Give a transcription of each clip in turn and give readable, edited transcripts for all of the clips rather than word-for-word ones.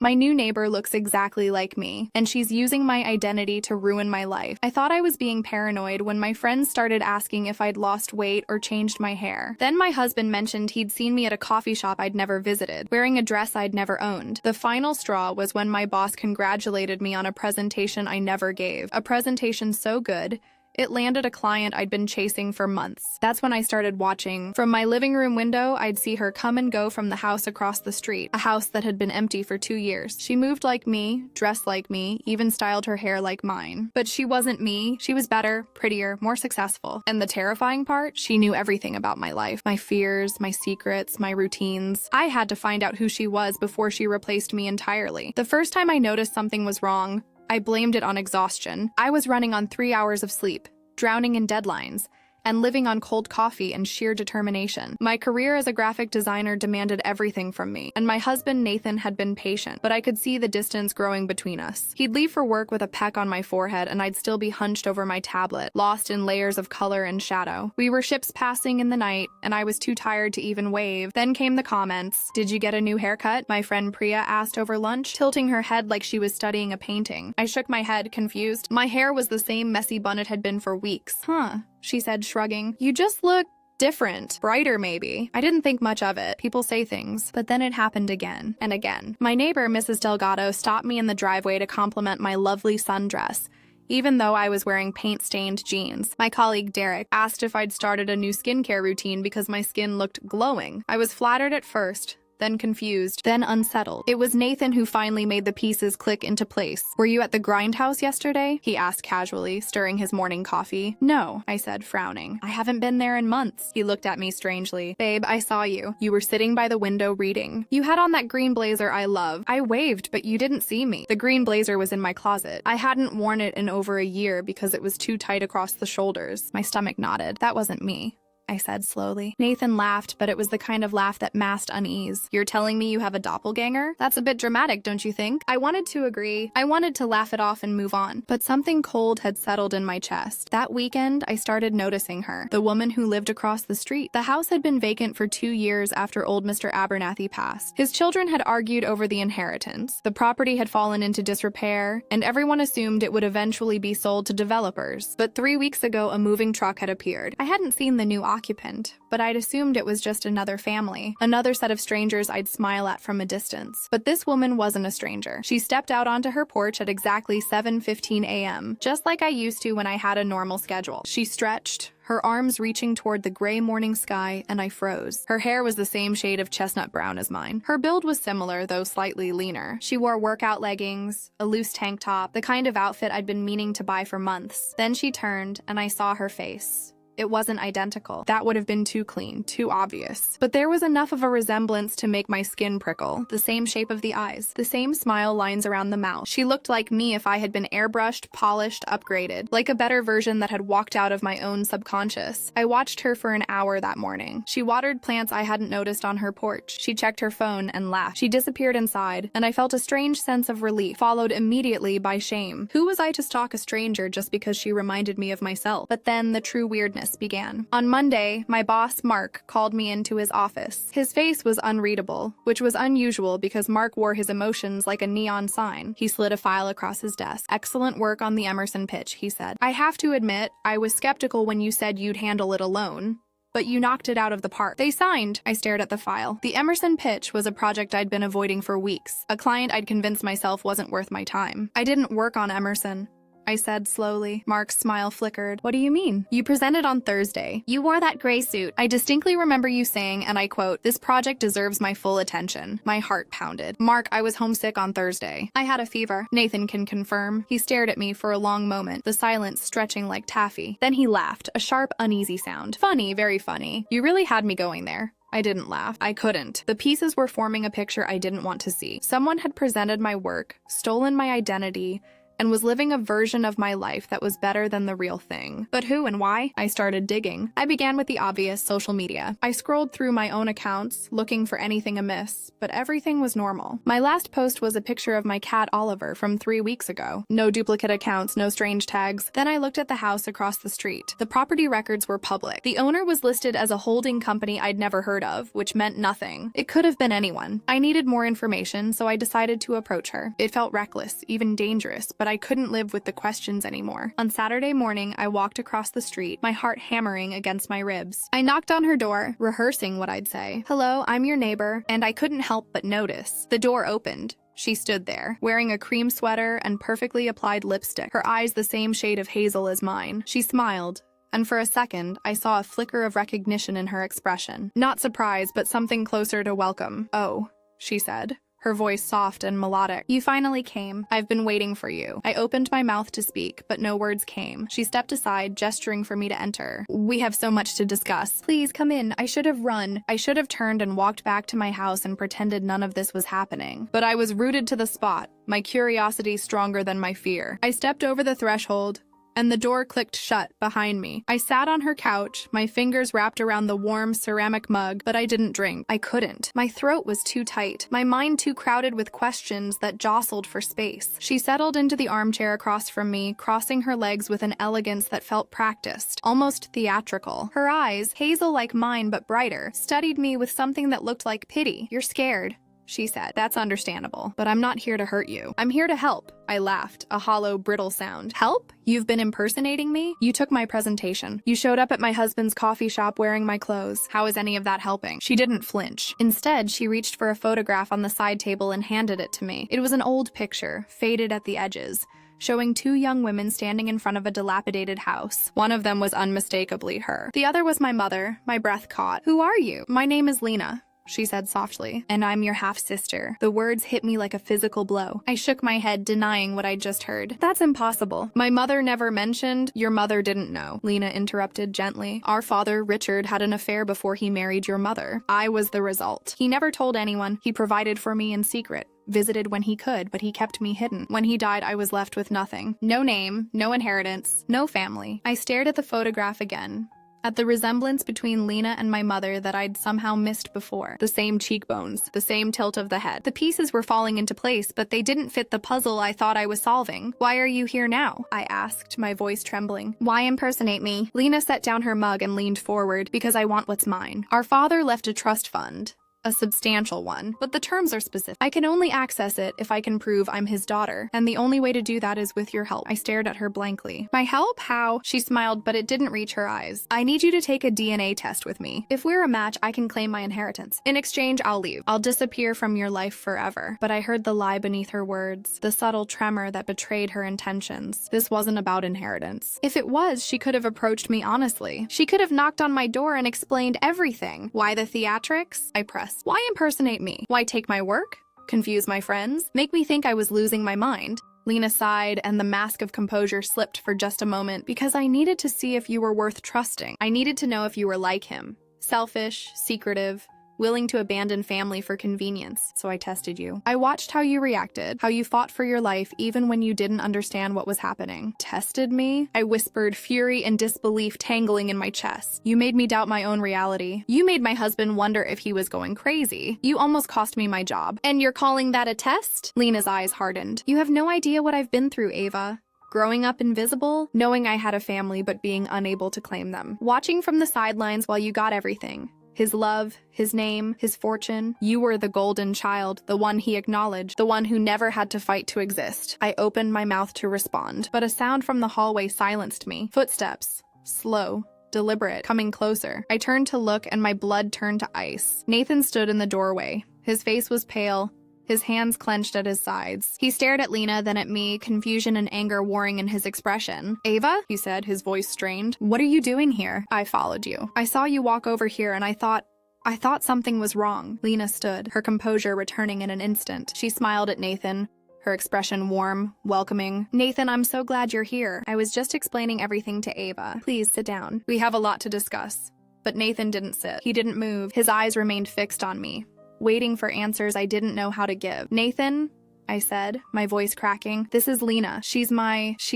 My new neighbor looks exactly like me, and she's using my identity to ruin my life. I thought I was being paranoid when my friends started asking if I'd lost weight or changed my hair. Then my husband mentioned he'd seen me at a coffee shop I'd never visited, wearing a dress I'd never owned. The final straw was when my boss congratulated me on a presentation I never gave. A presentation so good, it landed a client I'd been chasing for months. That's when I started watching. From my living room window, I'd see her come and go from the house across the street, a house that had been empty for 2 years. She moved like me, dressed like me, even styled her hair like mine. But she wasn't me. She was better, prettier, more successful. And the terrifying part, she knew everything about my life. My fears, my secrets, my routines. I had to find out who she was before she replaced me entirely. The first time I noticed something was wrong, I blamed it on exhaustion. I was running on 3 hours of sleep, drowning in deadlines, and living on cold coffee and sheer determination. My career as a graphic designer demanded everything from me, and my husband Nathan had been patient, but I could see the distance growing between us. He'd leave for work with a peck on my forehead, and I'd still be hunched over my tablet, lost in layers of color and shadow. We were ships passing in the night, and I was too tired to even wave. Then came the comments. "Did you get a new haircut?" my friend Priya asked over lunch, tilting her head like she was studying a painting. I shook my head, confused. My hair was the same messy bun it had been for weeks. "Huh," she said, shrugging. "You just look different. Brighter, maybe." I didn't think much of it. People say things. But then it happened again and again. My neighbor, Mrs. Delgado, stopped me in the driveway to compliment my lovely sundress, even though I was wearing paint-stained jeans. My colleague Derek asked if I'd started a new skincare routine because my skin looked glowing. I was flattered at first, then confused, then unsettled. It was Nathan who finally made the pieces click into place. "Were you at the Grindhouse yesterday?" he asked casually, stirring his morning coffee. "No," I said, frowning. "I haven't been there in months." He looked at me strangely. "Babe, I saw you. You were sitting by the window reading. You had on that green blazer I love." I waved, but you didn't see me. The green blazer was in my closet. I hadn't worn it in over a year because it was too tight across the shoulders. My stomach nodded. "That wasn't me," I said slowly. Nathan laughed, but it was the kind of laugh that masked unease. "You're telling me you have a doppelganger? That's a bit dramatic, don't you think?" I wanted to agree. I wanted to laugh it off and move on. But something cold had settled in my chest. That weekend, I started noticing her, the woman who lived across the street. The house had been vacant for 2 years after old Mr. Abernathy passed. His children had argued over the inheritance. The property had fallen into disrepair, and everyone assumed it would eventually be sold to developers. But 3 weeks ago, a moving truck had appeared. I hadn't seen the new occupant, but I'd assumed it was just another family, another set of strangers I'd smile at from a distance. But this woman wasn't a stranger. She stepped out onto her porch at exactly 7:15 a.m., just like I used to when I had a normal schedule. She stretched, her arms reaching toward the gray morning sky, and I froze. Her hair was the same shade of chestnut brown as mine. Her build was similar, though slightly leaner. She wore workout leggings, a loose tank top, the kind of outfit I'd been meaning to buy for months. Then she turned, and I saw her face. It wasn't identical. That would have been too clean, too obvious. But there was enough of a resemblance to make my skin prickle. The same shape of the eyes, the same smile lines around the mouth. She looked like me if I had been airbrushed, polished, upgraded, like a better version that had walked out of my own subconscious. I watched her for an hour that morning. She watered plants I hadn't noticed on her porch. She checked her phone and laughed. She disappeared inside, and I felt a strange sense of relief, followed immediately by shame. Who was I to stalk a stranger just because she reminded me of myself? But then the true weirdness began. On Monday, my boss, Mark, called me into his office. His face was unreadable, which was unusual because Mark wore his emotions like a neon sign. He slid a file across his desk. "Excellent work on the Emerson pitch," he said. "I have to admit, I was skeptical when you said you'd handle it alone, but you knocked it out of the park." "They signed." I stared at the file. The Emerson pitch was a project I'd been avoiding for weeks, a client I'd convinced myself wasn't worth my time. "I didn't work on Emerson," I said slowly. Mark's smile flickered. "What do you mean?" "You presented on Thursday. You wore that gray suit. I distinctly remember you saying, and I quote, 'This project deserves my full attention.'" My heart pounded. "Mark, I was homesick on Thursday. I had a fever." Nathan can confirm. He stared at me for a long moment, the silence stretching like taffy. Then he laughed, a sharp, uneasy sound. "Funny, very funny. You really had me going there." I didn't laugh. I couldn't. The pieces were forming a picture I didn't want to see. Someone had presented my work, stolen my identity, and was living a version of my life that was better than the real thing. But who and why? I started digging. I began with the obvious: social media. I scrolled through my own accounts, looking for anything amiss, but everything was normal. My last post was a picture of my cat Oliver from 3 weeks ago. No duplicate accounts, no strange tags. Then I looked at the house across the street. The property records were public. The owner was listed as a holding company I'd never heard of, which meant nothing. It could have been anyone. I needed more information, so I decided to approach her. It felt reckless, even dangerous, but I couldn't live with the questions anymore. On Saturday morning, I walked across the street, my heart hammering against my ribs. I knocked on her door, rehearsing what I'd say. "Hello, I'm your neighbor," and I couldn't help but notice. The door opened. She stood there, wearing a cream sweater and perfectly applied lipstick, her eyes the same shade of hazel as mine. She smiled, and for a second, I saw a flicker of recognition in her expression. Not surprise, but something closer to welcome. "Oh," she said, her voice soft and melodic. "You finally came. I've been waiting for you." I opened my mouth to speak, but no words came. She stepped aside, gesturing for me to enter. "We have so much to discuss. Please come in. I should have run. I should have turned and walked back to my house and pretended none of this was happening. But I was rooted to the spot, my curiosity stronger than my fear. I stepped over the threshold, and the door clicked shut behind me. I sat on her couch, my fingers wrapped around the warm ceramic mug, but I didn't drink. I couldn't. My throat was too tight, my mind too crowded with questions that jostled for space. She settled into the armchair across from me, crossing her legs with an elegance that felt practiced, almost theatrical. Her eyes, hazel like mine but brighter, studied me with something that looked like pity. "You're scared," she said. "That's understandable, but I'm not here to hurt you. I'm here to help." I laughed, a hollow, brittle sound. "Help? You've been impersonating me? You took my presentation. You showed up at my husband's coffee shop wearing my clothes. How is any of that helping?" She didn't flinch. Instead, she reached for a photograph on the side table and handed it to me. It was an old picture, faded at the edges, showing 2 young women standing in front of a dilapidated house. One of them was unmistakably her. The other was my mother. My breath caught. "Who are you?" "My name is Lena," she said softly, "and I'm your half-sister." The words hit me like a physical blow. I shook my head, denying what I'd just heard. "That's impossible. My mother never mentioned—" "Your mother didn't know," Lena interrupted gently. "Our father, Richard, had an affair before he married your mother. I was the result. He never told anyone. He provided for me in secret. Visited when he could, but he kept me hidden. When he died, I was left with nothing. No name, no inheritance, no family." I stared at the photograph again, at the resemblance between Lena and my mother that I'd somehow missed before. The same cheekbones, the same tilt of the head. The pieces were falling into place, but they didn't fit the puzzle I thought I was solving. "Why are you here now?" I asked, my voice trembling. "Why impersonate me?" Lena set down her mug and leaned forward. "Because I want what's mine. Our father left a trust fund. A substantial one, but the terms are specific. I can only access it if I can prove I'm his daughter, and the only way to do that is with your help." I stared at her blankly. "My help? How?" She smiled, but it didn't reach her eyes. "I need you to take a DNA test with me. If we're a match, I can claim my inheritance. In exchange, I'll leave. I'll disappear from your life forever." But I heard the lie beneath her words, the subtle tremor that betrayed her intentions. This wasn't about inheritance. If it was, she could have approached me honestly. She could have knocked on my door and explained everything. Why the theatrics? I pressed. Why impersonate me? Why take my work? Confuse my friends? Make me think I was losing my mind? Lena sighed, and the mask of composure slipped for just a moment. "Because I needed to see if you were worth trusting. I needed to know if you were like him. Selfish, secretive, willing to abandon family for convenience. So I tested you. I watched how you reacted, how you fought for your life even when you didn't understand what was happening." "Tested me?" I whispered, fury and disbelief tangling in my chest. "You made me doubt my own reality. You made my husband wonder if he was going crazy. You almost cost me my job. And you're calling that a test?" Lena's eyes hardened. "You have no idea what I've been through, Ava. Growing up invisible, knowing I had a family but being unable to claim them. Watching from the sidelines while you got everything. His love, his name, his fortune. You were the golden child, the one he acknowledged, the one who never had to fight to exist." I opened my mouth to respond, but a sound from the hallway silenced me. Footsteps. Slow, deliberate, coming closer. I turned to look, and my blood turned to ice. Nathan stood in the doorway. His face was pale, his hands clenched at his sides. He stared at Lena, then at me, confusion and anger warring in his expression. "Ava?" he said, his voice strained. "What are you doing here?" "I followed you. I saw you walk over here, and I thought something was wrong." Lena stood, her composure returning in an instant. She smiled at Nathan, her expression warm, welcoming. "Nathan, I'm so glad you're here. I was just explaining everything to Ava. Please sit down. We have a lot to discuss." But Nathan didn't sit. He didn't move. His eyes remained fixed on me, waiting for answers I didn't know how to give. "Nathan," I said, my voice cracking. This is Lena. She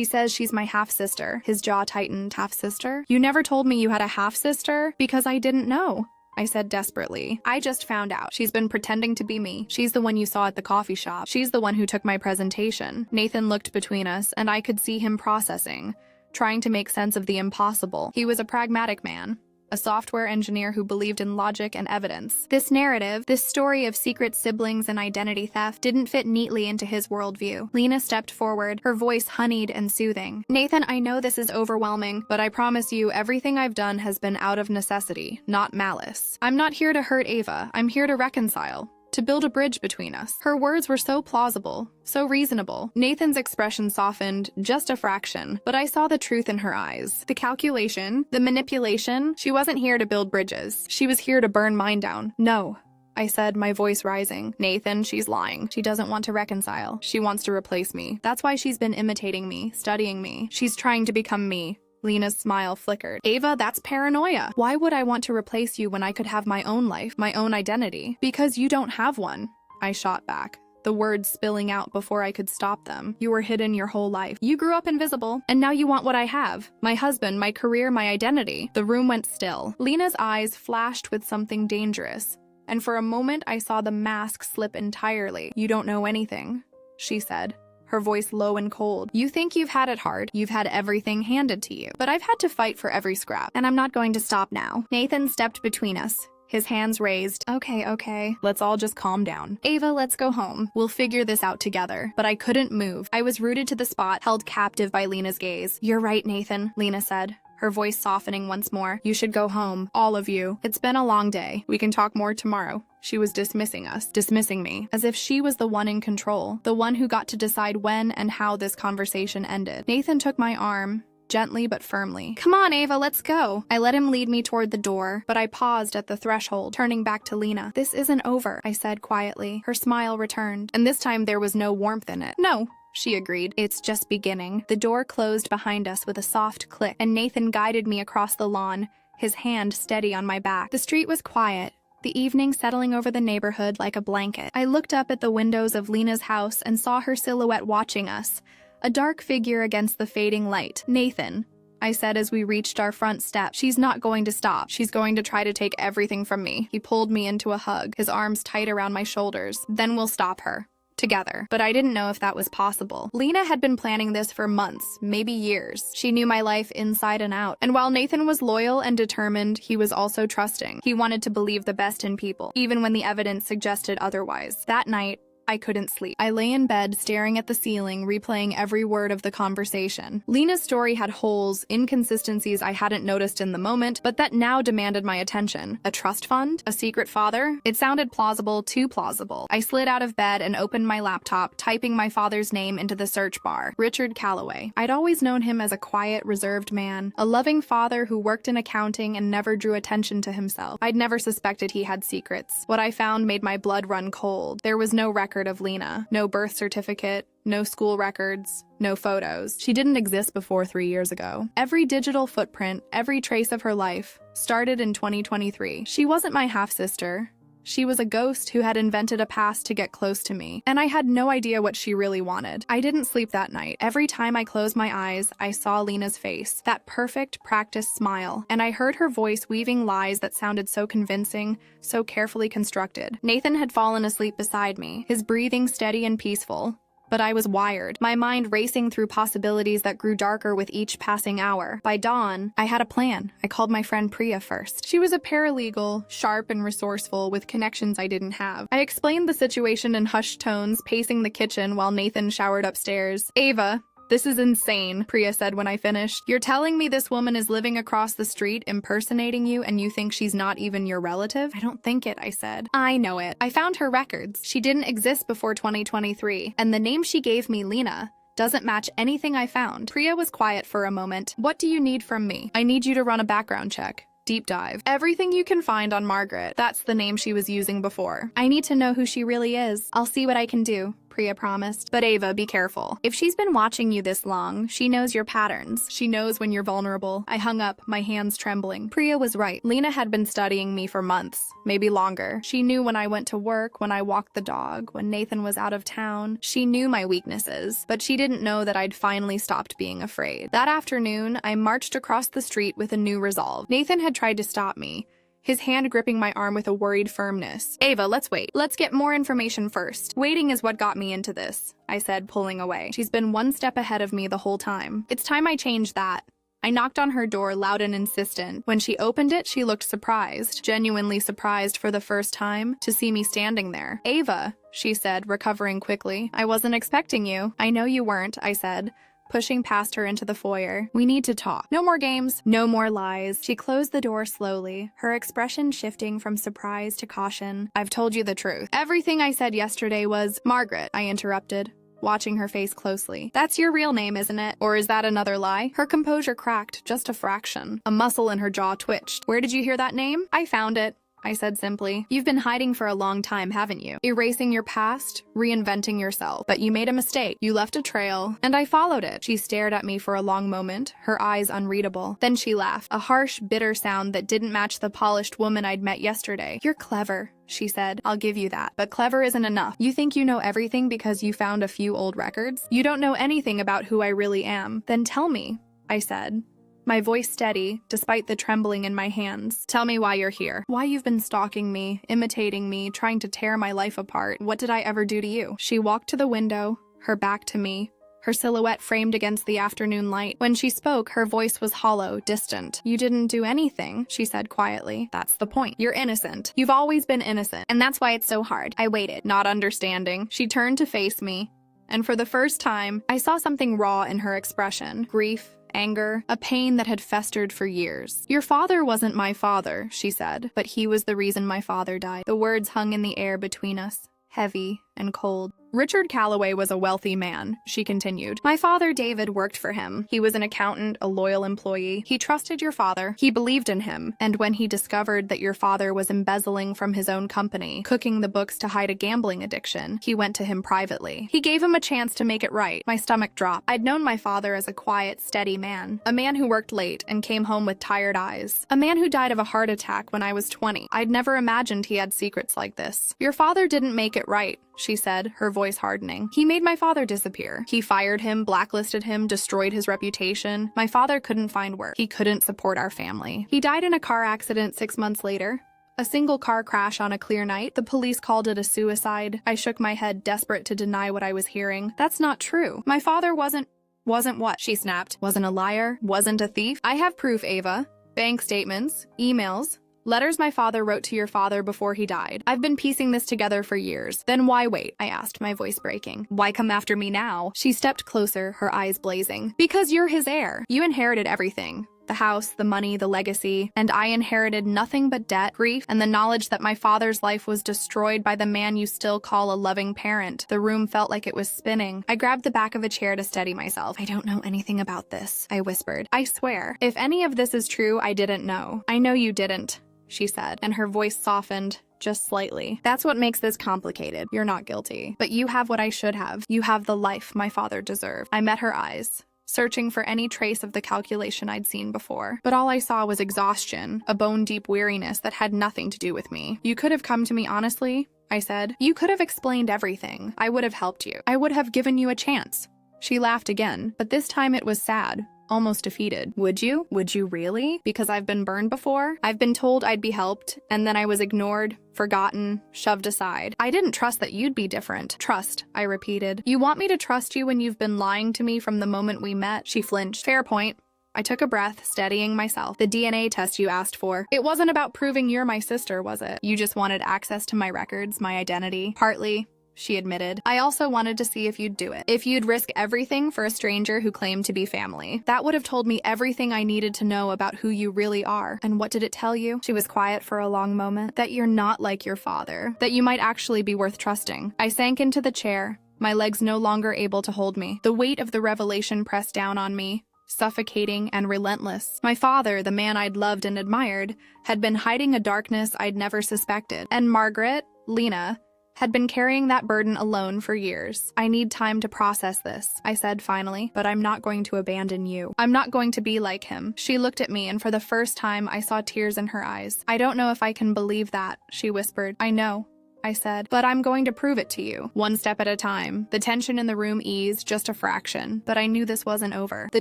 says she's my half-sister. His jaw tightened. Half-sister? You never told me you had a half-sister? Because I didn't know, I said desperately. I just found out. She's been pretending to be me. She's the one you saw at the coffee shop. She's the one who took my presentation. Nathan looked between us, and I could see him processing, trying to make sense of the impossible. He was a pragmatic man, a software engineer who believed in logic and evidence. This narrative, this story of secret siblings and identity theft, didn't fit neatly into his worldview. Lena stepped forward, her voice honeyed and soothing. Nathan, I know this is overwhelming, but I promise you everything I've done has been out of necessity, not malice. I'm not here to hurt Ava. I'm here to reconcile, to build a bridge between us. Her words were so plausible, so reasonable. Nathan's expression softened just a fraction, but I saw the truth in her eyes. The calculation, the manipulation. She wasn't here to build bridges. She was here to burn mine down. No, I said, my voice rising. Nathan, she's lying. She doesn't want to reconcile. She wants to replace me. That's why she's been imitating me, studying me. She's trying to become me. Lena's smile flickered. Ava, that's paranoia. Why would I want to replace you when I could have my own life, my own identity? Because you don't have one, I shot back, the words spilling out before I could stop them. You were hidden your whole life. You grew up invisible, and now you want what I have. My husband, my career, my identity. The room went still. Lena's eyes flashed with something dangerous, and for a moment I saw the mask slip entirely. You don't know anything, she said, her voice low and cold. You think you've had it hard. You've had everything handed to you. But I've had to fight for every scrap, and I'm not going to stop now. Nathan stepped between us, his hands raised. Okay. Let's all just calm down. Ava, let's go home. We'll figure this out together. But I couldn't move. I was rooted to the spot, held captive by Lena's gaze. You're right, Nathan, Lena said, her voice softening once more. You should go home, all of you. It's been a long day. We can talk more tomorrow. She was dismissing us, dismissing me, as if she was the one in control, the one who got to decide when and how this conversation ended. Nathan took my arm, gently but firmly. Come on, Ava, let's go. I let him lead me toward the door, but I paused at the threshold, turning back to Lena. This isn't over, I said quietly. Her smile returned, and this time there was no warmth in it. No, she agreed. It's just beginning. The door closed behind us with a soft click, and Nathan guided me across the lawn, his hand steady on my back. The street was quiet, the evening settling over the neighborhood like a blanket. I looked up at the windows of Lena's house and saw her silhouette watching us, a dark figure against the fading light. Nathan, I said as we reached our front steps. She's not going to stop. She's going to try to take everything from me. He pulled me into a hug, his arms tight around my shoulders. Then we'll stop her. Together. But I didn't know if that was possible. Lena had been planning this for months, maybe years. She knew my life inside and out. And while Nathan was loyal and determined, he was also trusting. He wanted to believe the best in people, even when the evidence suggested otherwise. That night, I couldn't sleep. I lay in bed, staring at the ceiling, replaying every word of the conversation. Lena's story had holes, inconsistencies I hadn't noticed in the moment, but that now demanded my attention. A trust fund? A secret father? It sounded plausible, too plausible. I slid out of bed and opened my laptop, typing my father's name into the search bar. Richard Calloway. I'd always known him as a quiet, reserved man, a loving father who worked in accounting and never drew attention to himself. I'd never suspected he had secrets. What I found made my blood run cold. There was no record of Lena. No birth certificate, no school records, no photos. She didn't exist before 3 years ago. Every digital footprint, every trace of her life, started in 2023. She wasn't my half-sister. She was a ghost who had invented a past to get close to me, and I had no idea what she really wanted. I didn't sleep that night. Every time I closed my eyes, I saw Lena's face, that perfect, practiced smile, and I heard her voice weaving lies that sounded so convincing, so carefully constructed. Nathan had fallen asleep beside me, his breathing steady and peaceful. But I was wired, my mind racing through possibilities that grew darker with each passing hour. By dawn, I had a plan. I called my friend Priya first. She was a paralegal, sharp and resourceful, with connections I didn't have. I explained the situation in hushed tones, pacing the kitchen while Nathan showered upstairs. Ava, this is insane, Priya said when I finished. You're telling me this woman is living across the street, impersonating you, and you think she's not even your relative? I don't think it, I said. I know it. I found her records. She didn't exist before 2023, and the name she gave me, Lena, doesn't match anything I found. Priya was quiet for a moment. What do you need from me? I need you to run a background check. Deep dive. Everything you can find on Margaret. That's the name she was using before. I need to know who she really is. I'll see what I can do, Priya promised. But Ava, be careful. If she's been watching you this long, she knows your patterns. She knows when you're vulnerable. I hung up, my hands trembling. Priya was right. Lena had been studying me for months, maybe longer. She knew when I went to work, when I walked the dog, when Nathan was out of town. She knew my weaknesses, but she didn't know that I'd finally stopped being afraid. That afternoon, I marched across the street with a new resolve. Nathan had tried to stop me, his hand gripping my arm with a worried firmness. Ava, let's wait. Let's get more information first. Waiting is what got me into this, I said, pulling away. She's been one step ahead of me the whole time. It's time I changed that. I knocked on her door loud and insistent. When she opened it, she looked surprised, genuinely surprised for the first time, to see me standing there. Ava, she said, recovering quickly. I wasn't expecting you. I know you weren't, I said, pushing past her into the foyer. We need to talk. No more games, no more lies. She closed the door slowly, her expression shifting from surprise to caution. I've told you the truth. Everything I said yesterday was— Margaret, I interrupted, watching her face closely. That's your real name, isn't it? Or is that another lie? Her composure cracked just a fraction. A muscle in her jaw twitched. Where did you hear that name? I found it, I said simply. You've been hiding for a long time, haven't you? Erasing your past, reinventing yourself. But you made a mistake. You left a trail, and I followed it. She stared at me for a long moment, her eyes unreadable. Then she laughed, a harsh, bitter sound that didn't match the polished woman I'd met yesterday. You're clever, she said. I'll give you that. But clever isn't enough. You think you know everything because you found a few old records? You don't know anything about who I really am. Then tell me, I said, my voice steady, despite the trembling in my hands. Tell me why you're here. Why you've been stalking me, imitating me, trying to tear my life apart. What did I ever do to you? She walked to the window, her back to me, her silhouette framed against the afternoon light. When she spoke, her voice was hollow, distant. You didn't do anything, she said quietly. That's the point. You're innocent. You've always been innocent. And that's why it's so hard. I waited, not understanding. She turned to face me, and for the first time, I saw something raw in her expression. Grief, anger, a pain that had festered for years. Your father wasn't my father, she said, but he was the reason my father died. The words hung in the air between us, heavy and cold. Richard Calloway was a wealthy man, she continued. My father, David, worked for him. He was an accountant, a loyal employee. He trusted your father. He believed in him. And when he discovered that your father was embezzling from his own company, cooking the books to hide a gambling addiction, he went to him privately. He gave him a chance to make it right. My stomach dropped. I'd known my father as a quiet, steady man. A man who worked late and came home with tired eyes. A man who died of a heart attack when I was 20. I'd never imagined he had secrets like this. Your father didn't make it right, she said, her voice hardening. He made my father disappear. He fired him, blacklisted him, destroyed his reputation. My father couldn't find work. He couldn't support our family. He died in a car accident 6 months later. A single car crash on a clear night. The police called it a suicide. I shook my head, desperate to deny what I was hearing. That's not true. My father wasn't what? She snapped. Wasn't a liar? Wasn't a thief? I have proof, Ava. Bank statements, emails, letters my father wrote to your father before he died. I've been piecing this together for years. Then why wait? I asked, my voice breaking. Why come after me now? She stepped closer, her eyes blazing. Because you're his heir. You inherited everything. The house, the money, the legacy, and I inherited nothing but debt, grief, and the knowledge that my father's life was destroyed by the man you still call a loving parent. The room felt like it was spinning. I grabbed the back of a chair to steady myself. I don't know anything about this, I whispered. I swear, if any of this is true, I didn't know. I know you didn't, she said, and her voice softened, just slightly. That's what makes this complicated. You're not guilty. But you have what I should have. You have the life my father deserved. I met her eyes, searching for any trace of the calculation I'd seen before. But all I saw was exhaustion, a bone-deep weariness that had nothing to do with me. You could have come to me honestly, I said. You could have explained everything. I would have helped you. I would have given you a chance. She laughed again, but this time it was sad. Almost defeated. Would you? Would you really? Because I've been burned before? I've been told I'd be helped, and then I was ignored, forgotten, shoved aside. I didn't trust that you'd be different. Trust, I repeated. You want me to trust you when you've been lying to me from the moment we met? She flinched. Fair point. I took a breath, steadying myself. The DNA test you asked for. It wasn't about proving you're my sister, was it? You just wanted access to my records, my identity. Partly, she admitted. I also wanted to see if you'd do it. If you'd risk everything for a stranger who claimed to be family. That would have told me everything I needed to know about who you really are. And what did it tell you? She was quiet for a long moment. That you're not like your father. That you might actually be worth trusting. I sank into the chair, my legs no longer able to hold me. The weight of the revelation pressed down on me, suffocating and relentless. My father, the man I'd loved and admired, had been hiding a darkness I'd never suspected. And Margaret, Lena, Had been carrying that burden alone for years. I need time to process this, I said finally, but I'm not going to abandon you. I'm not going to be like him. She looked at me, and for the first time, I saw tears in her eyes. I don't know if I can believe that, she whispered. I know, I said, but I'm going to prove it to you. One step at a time. The tension in the room eased just a fraction, but I knew this wasn't over. The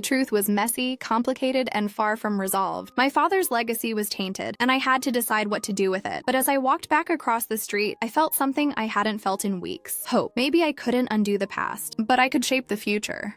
truth was messy, complicated, and far from resolved. My father's legacy was tainted, and I had to decide what to do with it. But as I walked back across the street, I felt something I hadn't felt in weeks. Hope. Maybe I couldn't undo the past, but I could shape the future.